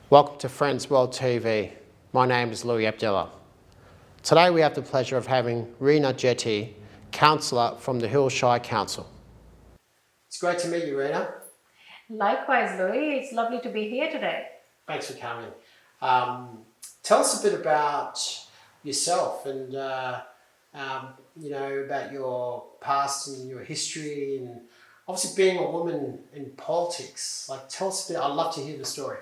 Welcome to FriendsworldTV. My name is Louis Abdullah. Today we have the pleasure of having Reena Jethi, Councillor from the Hillshire Council. It's great to meet you, Reena. Likewise, Louis. It's lovely to be here today. Thanks for coming. Tell us a bit about yourself and about your past and your history, and obviously being a woman in politics. Tell us a bit. I'd love to hear the story.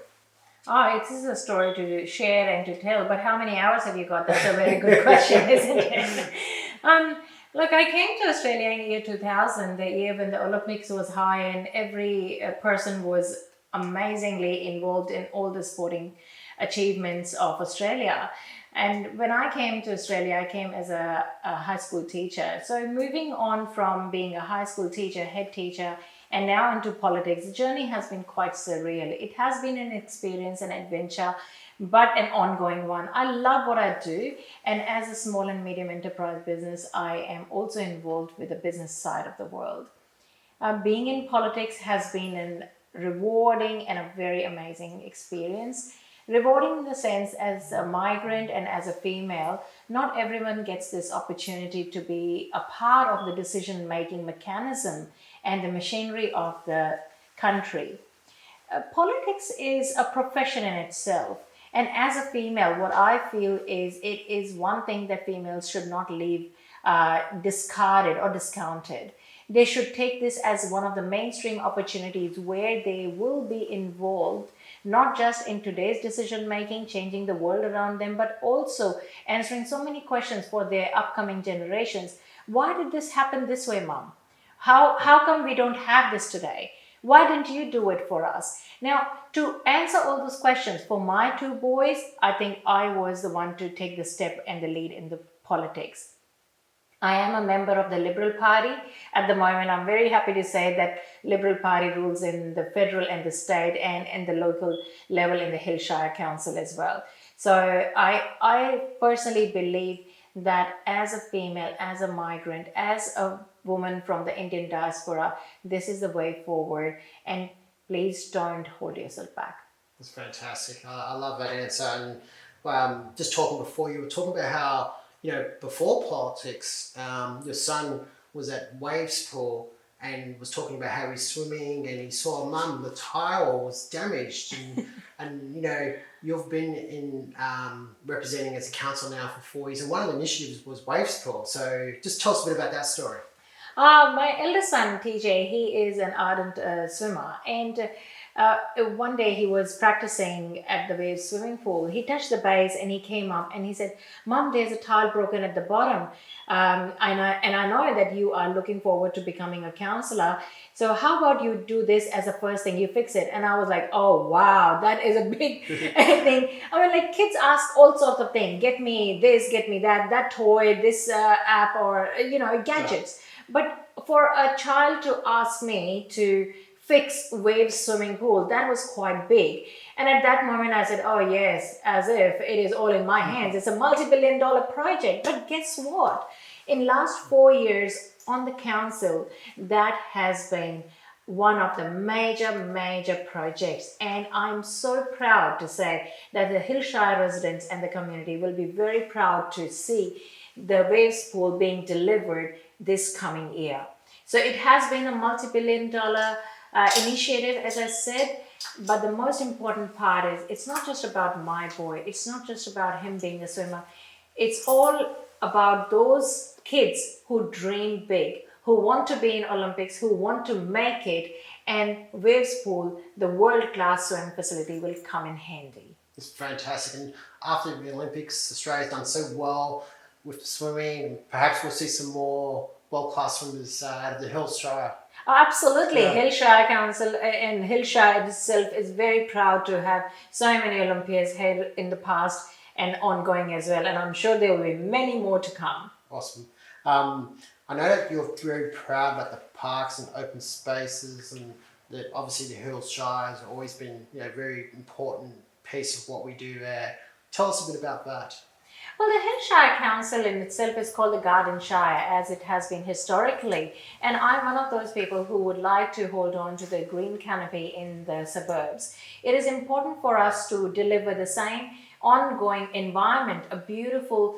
Oh, it is a story to share and to tell, but how many hours have you got? That's a very good question, isn't it? Look, I came to Australia in the year 2000, the year when the Olympics was high and every person was amazingly involved in all the sporting achievements of Australia. And when I came to Australia, I came as a high school teacher. So moving on from being a high school teacher, head teacher, and now into politics, the journey has been quite surreal. It has been an experience, an adventure, but an ongoing one. I love what I do. And as a small and medium enterprise business, I am also involved with the business side of the world. Being in politics has been a rewarding and a very amazing experience. Rewarding in the sense, as a migrant and as a female, not everyone gets this opportunity to be a part of the decision-making mechanism and the machinery of the country. Politics is a profession in itself. And as a female, what I feel is it is one thing that females should not leave discarded or discounted. They should take this as one of the mainstream opportunities where they will be involved, not just in today's decision making, changing the world around them, but also answering so many questions for their upcoming generations. Why did this happen this way, Mom? How come we don't have this today? Why didn't you do it for us? Now, to answer all those questions, for my two boys, I think I was the one to take the step and the lead in the politics. I am a member of the Liberal Party. At the moment, I'm very happy to say that Liberal Party rules in the federal and the state and in the local level in the Hillshire Council as well. So I personally believe that as a female, as a migrant, as a woman from the Indian diaspora, this is the way forward. And please don't hold yourself back. That's fantastic. I love that answer. And just talking before, you were talking about how, before politics, your son was at Waves Pool and was talking about how he's swimming and he saw Mum, the tile was damaged. And you've been in representing as a council now for 4 years. And one of the initiatives was Waves Pool. So just tell us a bit about that story. My eldest son, TJ, he is an ardent swimmer. And one day he was practicing at the Waves swimming pool. He touched the base and he came up and he said, Mom, there's a tile broken at the bottom. And I know that you are looking forward to becoming a councillor. So how about you do this as a first thing, you fix it? And I was like, oh, wow, that is a big thing. I mean, kids ask all sorts of things. Get me this, get me that toy, this app, or, gadgets. But for a child to ask me to fix Waves swimming pool, that was quite big. And at that moment I said, oh yes, as if it is all in my hands. It's a multi-billion-dollar project. But guess what? In last 4 years on the council, that has been one of the major projects. And I'm so proud to say that the Hillshire residents and the community will be very proud to see the Waves pool being delivered this coming year. So it has been a multi-billion-dollar initiative, as I said, but the most important part is it's not just about my boy. It's not just about him being a swimmer. It's all about those kids who dream big, who want to be in Olympics, who want to make it, and Waves Pool, the world-class swim facility, will come in handy. It's fantastic. And after the Olympics, Australia's done so well with the swimming. Perhaps we'll see some more world-class swimmers out of the Hillshire. Absolutely. Yeah. Hillshire Council and Hillshire itself is very proud to have so many Olympians here in the past and ongoing as well. And I'm sure there will be many more to come. Awesome. I know that you're very proud about the parks and open spaces, and that obviously the Hillshire has always been a very important piece of what we do there. Tell us a bit about that. Well, the Hillshire Council in itself is called the Garden Shire as it has been historically. And I'm one of those people who would like to hold on to the green canopy in the suburbs. It is important for us to deliver the same ongoing environment, a beautiful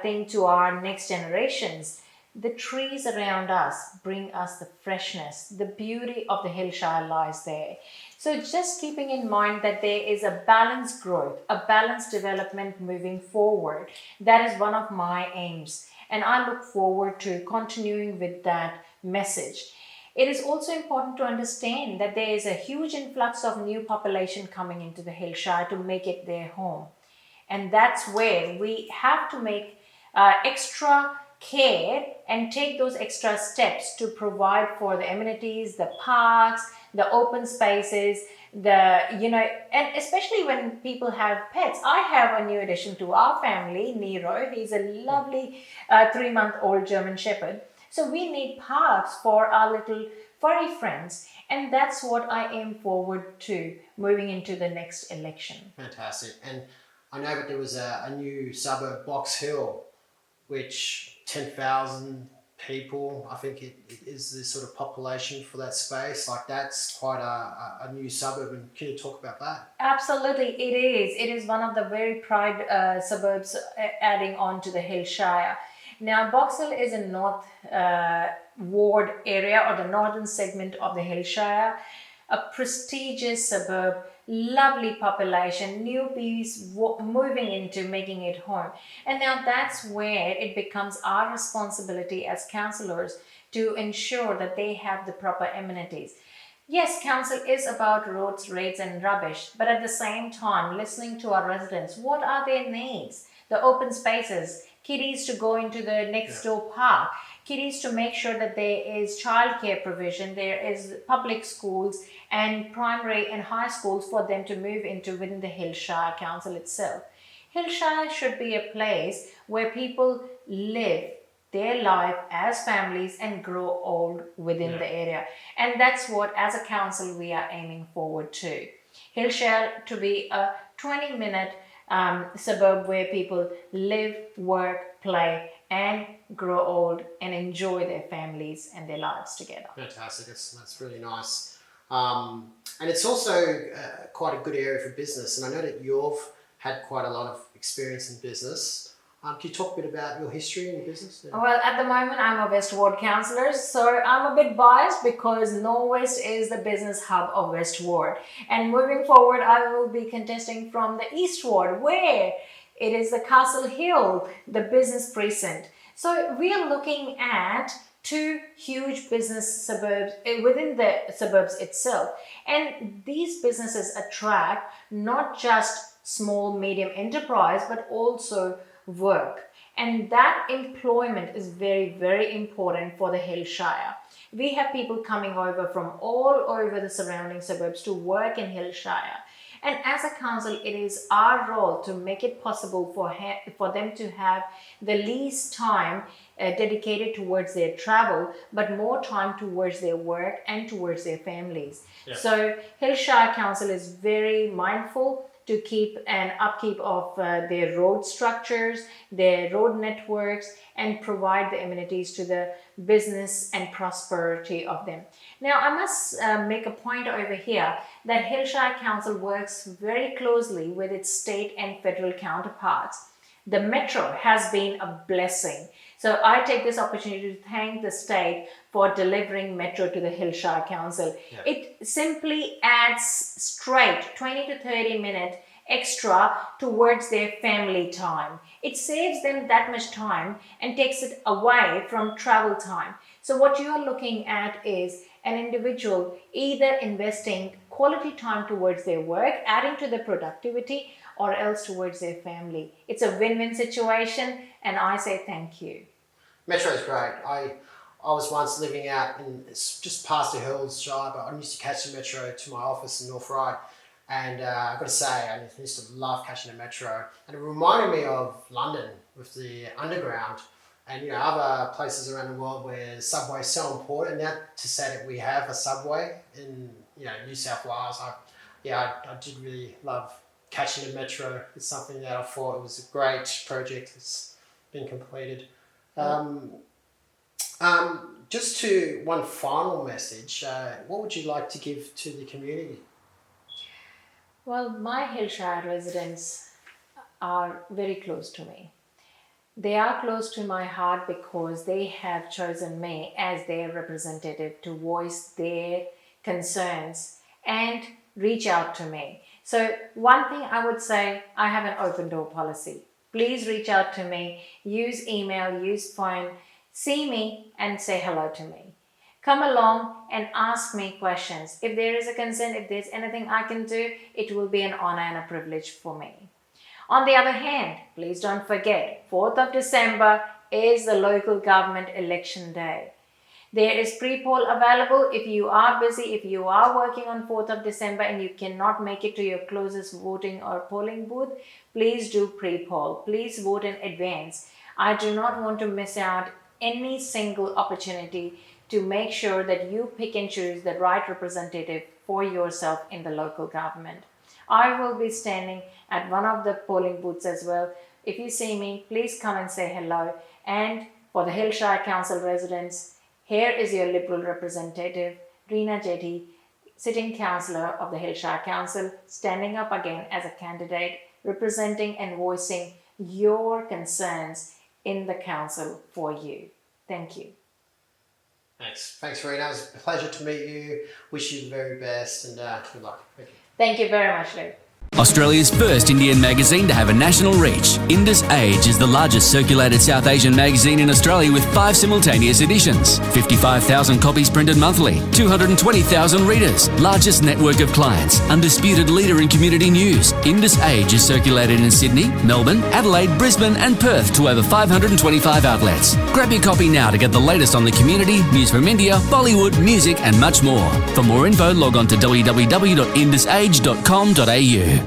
thing to our next generations. The trees around us bring us the freshness, the beauty of the Hillshire lies there. So, just keeping in mind that there is a balanced growth, a balanced development moving forward, that is one of my aims. And I look forward to continuing with that message. It is also important to understand that there is a huge influx of new population coming into the Hillshire to make it their home. And that's where we have to make extra care and take those extra steps to provide for the amenities, the parks, the open spaces, and especially when people have pets. I have a new addition to our family, Nero. He's a lovely 3-month-old German Shepherd. So we need parks for our little furry friends. And that's what I aim forward to moving into the next election. Fantastic. And I know that there was a new suburb, Box Hill, which 10,000 people, I think it is the sort of population for that space. Like that's quite a new suburb. And can you talk about that? Absolutely, it is. It is one of the very pride suburbs adding on to the Hillshire. Now, Box Hill is a North Ward area or the northern segment of the Hillshire, a prestigious suburb, lovely population, newbies moving into making it home. And now that's where it becomes our responsibility as councillors to ensure that they have the proper amenities. Yes, council is about roads, rates, and rubbish, but at the same time, listening to our residents, what are their needs? The open spaces, kiddies to go into the next door park, kiddies to make sure that there is childcare provision, there is public schools and primary and high schools for them to move into within the Hillshire Council itself. Hillshire should be a place where people live their life as families and grow old within the area. And that's what, as a council, we are aiming forward to. Hillshire to be a 20-minute suburb where people live, work, play, and grow old and enjoy their families and their lives together. Fantastic. That's really nice. And it's also quite a good area for business. And I know that you've had quite a lot of experience in business. Can you talk a bit about your history in business? Yeah. Well, at the moment, I'm a West Ward councillor, so I'm a bit biased because Norwest is the business hub of West Ward. And moving forward, I will be contesting from the East Ward, where it is the Castle Hill, the business precinct. So we are looking at two huge business suburbs within the suburbs itself. And these businesses attract not just small, medium enterprise, but also work. And that employment is very, very important for the Hillshire. We have people coming over from all over the surrounding suburbs to work in Hillshire. And as a council, it is our role to make it possible for them to have the least time dedicated towards their travel, but more time towards their work and towards their families. Yeah. So Hillshire Council is very mindful to keep an upkeep of their road structures, their road networks, and provide the amenities to the business and prosperity of them. Now, I must make a point over here that Hillshire Council works very closely with its state and federal counterparts. The Metro has been a blessing. So I take this opportunity to thank the state for delivering Metro to the Hillshire Council. Yeah. It simply adds straight 20 to 30 minutes extra towards their family time. It saves them that much time and takes it away from travel time. So what you are looking at is an individual either investing quality time towards their work, adding to the productivity, or else towards their family. It's a win-win situation, and I say thank you. Metro is great. I was once living out in just past the Hillshire, but I used to catch the Metro to my office in North Ryde. And I've got to say, I used to love catching the Metro. And it reminded me of London with the Underground and other places around the world where the subway is so important. Now to say that we have a subway in New South Wales, I did really love catching the metro is something that I thought it was a great project that's been completed. Just to one final message, what would you like to give to the community? Well, my Hillshire residents are very close to me. They are close to my heart because they have chosen me as their representative to voice their concerns and reach out to me. So one thing I would say, I have an open door policy. Please reach out to me, use email, use phone, see me and say hello to me. Come along and ask me questions. If there is a concern, if there's anything I can do, it will be an honor and a privilege for me. On the other hand, please don't forget, 4th of December is the local government election day. There is pre-poll available. If you are busy, if you are working on 4th of December and you cannot make it to your closest voting or polling booth, please do pre-poll. Please vote in advance. I do not want to miss out any single opportunity to make sure that you pick and choose the right representative for yourself in the local government. I will be standing at one of the polling booths as well. If you see me, please come and say hello. And for the Hillshire Council residents, here is your Liberal representative, Reena Jethi, sitting councillor of the Hillshire Council, standing up again as a candidate, representing and voicing your concerns in the council for you. Thank you. Thanks, Reena. It was a pleasure to meet you. Wish you the very best and good luck. Thank you. Thank you very much, Luke. Australia's first Indian magazine to have a national reach, Indus Age is the largest circulated South Asian magazine in Australia with 5 simultaneous editions, 55,000 copies printed monthly, 220,000 readers, largest network of clients, undisputed leader in community news. Indus Age is circulated in Sydney, Melbourne, Adelaide, Brisbane and Perth to over 525 outlets. Grab your copy now to get the latest on the community, news from India, Bollywood, music and much more. For more info, log on to www.indusage.com.au.